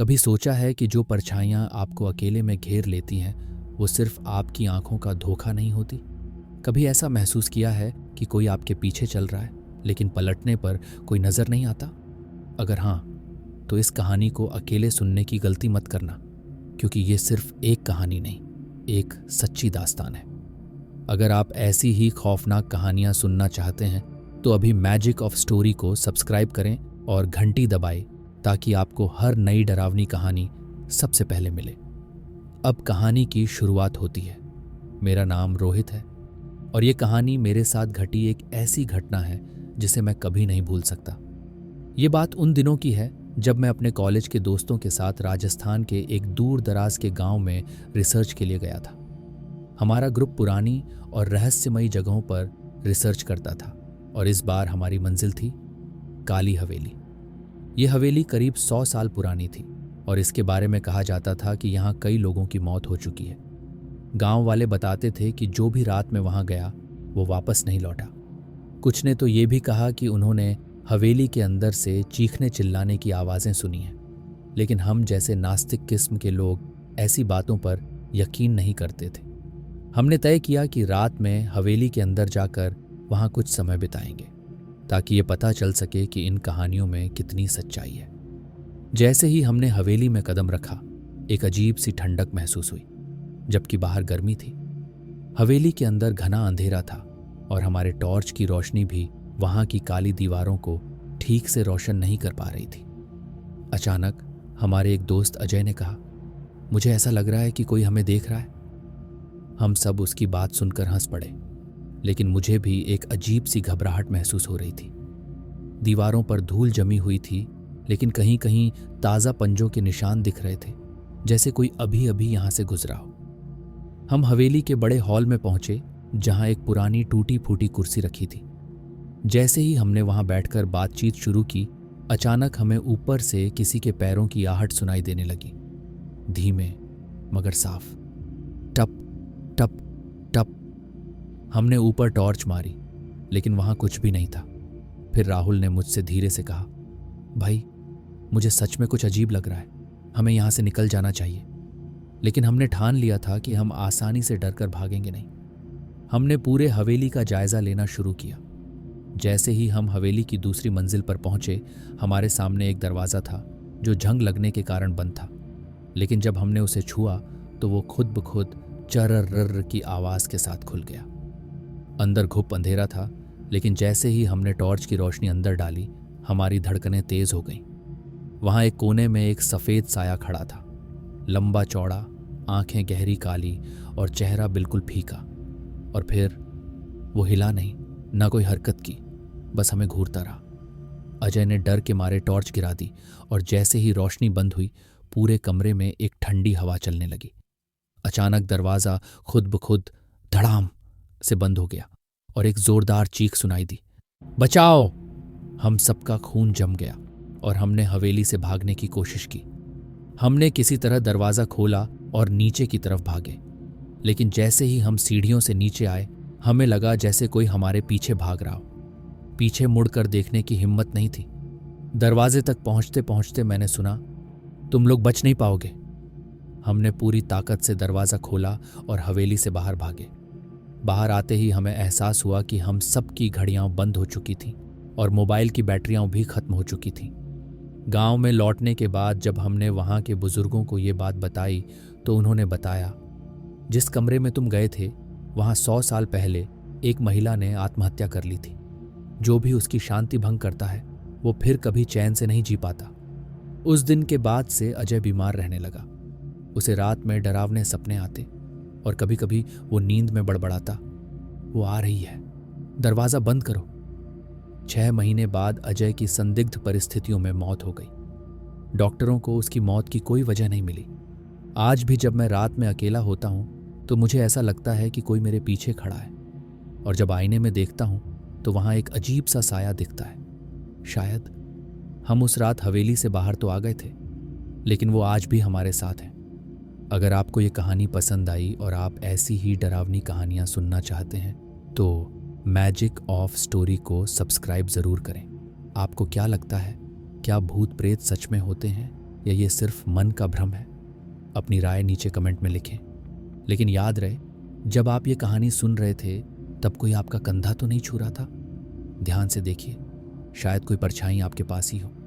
कभी सोचा है कि जो परछाइयां आपको अकेले में घेर लेती हैं वो सिर्फ आपकी आंखों का धोखा नहीं होती? कभी ऐसा महसूस किया है कि कोई आपके पीछे चल रहा है लेकिन पलटने पर कोई नजर नहीं आता? अगर हाँ, तो इस कहानी को अकेले सुनने की गलती मत करना, क्योंकि ये सिर्फ एक कहानी नहीं, एक सच्ची दास्तान है। अगर आप ऐसी ही खौफनाक कहानियां सुनना चाहते हैं तो अभी मैजिक ऑफ स्टोरी को सब्सक्राइब करें और घंटी दबाएं, ताकि आपको हर नई डरावनी कहानी सबसे पहले मिले। अब कहानी की शुरुआत होती है। मेरा नाम रोहित है और ये कहानी मेरे साथ घटी एक ऐसी घटना है जिसे मैं कभी नहीं भूल सकता। ये बात उन दिनों की है जब मैं अपने कॉलेज के दोस्तों के साथ राजस्थान के एक दूर दराज के गांव में रिसर्च के लिए गया था। हमारा ग्रुप पुरानी और रहस्यमयी जगहों पर रिसर्च करता था और इस बार हमारी मंजिल थी काली हवेली। ये हवेली करीब 100 साल पुरानी थी और इसके बारे में कहा जाता था कि यहाँ कई लोगों की मौत हो चुकी है। गांव वाले बताते थे कि जो भी रात में वहां गया वो वापस नहीं लौटा। कुछ ने तो ये भी कहा कि उन्होंने हवेली के अंदर से चीखने चिल्लाने की आवाज़ें सुनी हैं, लेकिन हम जैसे नास्तिक किस्म के लोग ऐसी बातों पर यकीन नहीं करते थे। हमने तय किया कि रात में हवेली के अंदर जाकर वहाँ कुछ समय बिताएंगे, ताकि ये पता चल सके कि इन कहानियों में कितनी सच्चाई है। जैसे ही हमने हवेली में कदम रखा, एक अजीब सी ठंडक महसूस हुई, जबकि बाहर गर्मी थी। हवेली के अंदर घना अंधेरा था और हमारे टॉर्च की रोशनी भी वहां की काली दीवारों को ठीक से रोशन नहीं कर पा रही थी। अचानक हमारे एक दोस्त अजय ने कहा, मुझे ऐसा लग रहा है कि कोई हमें देख रहा है। हम सब उसकी बात सुनकर हंस पड़े, लेकिन मुझे भी एक अजीब सी घबराहट महसूस हो रही थी। दीवारों पर धूल जमी हुई थी, लेकिन कहीं कहीं ताज़ा पंजों के निशान दिख रहे थे, जैसे कोई अभी अभी यहां से गुजरा हो। हम हवेली के बड़े हॉल में पहुंचे, जहां एक पुरानी टूटी फूटी कुर्सी रखी थी। जैसे ही हमने वहां बैठकर बातचीत शुरू की, अचानक हमें ऊपर से किसी के पैरों की आहट सुनाई देने लगी, धीमे मगर साफ। टप टप टप। हमने ऊपर टॉर्च मारी, लेकिन वहां कुछ भी नहीं था। फिर राहुल ने मुझसे धीरे से कहा, भाई, मुझे सच में कुछ अजीब लग रहा है, हमें यहां से निकल जाना चाहिए। लेकिन हमने ठान लिया था कि हम आसानी से डरकर भागेंगे नहीं। हमने पूरे हवेली का जायजा लेना शुरू किया। जैसे ही हम हवेली की दूसरी मंजिल पर पहुंचे, हमारे सामने एक दरवाज़ा था जो जंग लगने के कारण बंद था, लेकिन जब हमने उसे छुआ तो वो खुद ब खुद चर्र की आवाज़ के साथ खुल गया। अंदर घुप अंधेरा था, लेकिन जैसे ही हमने टॉर्च की रोशनी अंदर डाली, हमारी धड़कनें तेज हो गईं। वहां एक कोने में एक सफ़ेद साया खड़ा था, लंबा चौड़ा, आंखें गहरी काली और चेहरा बिल्कुल फीका। और फिर वो हिला नहीं, ना कोई हरकत की, बस हमें घूरता रहा। अजय ने डर के मारे टॉर्च गिरा दी और जैसे ही रोशनी बंद हुई, पूरे कमरे में एक ठंडी हवा चलने लगी। अचानक दरवाज़ा खुद ब खुद धड़ाम से बंद हो गया और एक जोरदार चीख सुनाई दी, बचाओ! हम सबका खून जम गया और हमने हवेली से भागने की कोशिश की। हमने किसी तरह दरवाज़ा खोला और नीचे की तरफ भागे, लेकिन जैसे ही हम सीढ़ियों से नीचे आए, हमें लगा जैसे कोई हमारे पीछे भाग रहा हो। पीछे मुड़कर देखने की हिम्मत नहीं थी। दरवाजे तक पहुंचते पहुंचते मैंने सुना, तुम लोग बच नहीं पाओगे। हमने पूरी ताकत से दरवाज़ा खोला और हवेली से बाहर भागे। बाहर आते ही हमें एहसास हुआ कि हम सब की घड़ियां बंद हो चुकी थीं और मोबाइल की बैटरियां भी खत्म हो चुकी थीं। गांव में लौटने के बाद जब हमने वहां के बुजुर्गों को ये बात बताई, तो उन्होंने बताया, जिस कमरे में तुम गए थे वहां 100 साल पहले एक महिला ने आत्महत्या कर ली थी। जो भी उसकी शांति भंग करता है वो फिर कभी चैन से नहीं जी पाता। उस दिन के बाद से अजय बीमार रहने लगा। उसे रात में डरावने सपने आते और कभी कभी वो नींद में बड़बड़ाता, वो आ रही है, दरवाज़ा बंद करो। 6 महीने बाद अजय की संदिग्ध परिस्थितियों में मौत हो गई। डॉक्टरों को उसकी मौत की कोई वजह नहीं मिली। आज भी जब मैं रात में अकेला होता हूं तो मुझे ऐसा लगता है कि कोई मेरे पीछे खड़ा है, और जब आईने में देखता हूं तो वहां एक अजीब सा साया दिखता है। शायद हम उस रात हवेली से बाहर तो आ गए थे, लेकिन वो आज भी हमारे साथ है। अगर आपको ये कहानी पसंद आई और आप ऐसी ही डरावनी कहानियां सुनना चाहते हैं तो मैजिक ऑफ स्टोरी को सब्सक्राइब ज़रूर करें। आपको क्या लगता है, क्या भूत प्रेत सच में होते हैं या ये सिर्फ मन का भ्रम है? अपनी राय नीचे कमेंट में लिखें। लेकिन याद रहे, जब आप ये कहानी सुन रहे थे तब कोई आपका कंधा तो नहीं छू रहा था। ध्यान से देखिए, शायद कोई परछाई आपके पास ही हो।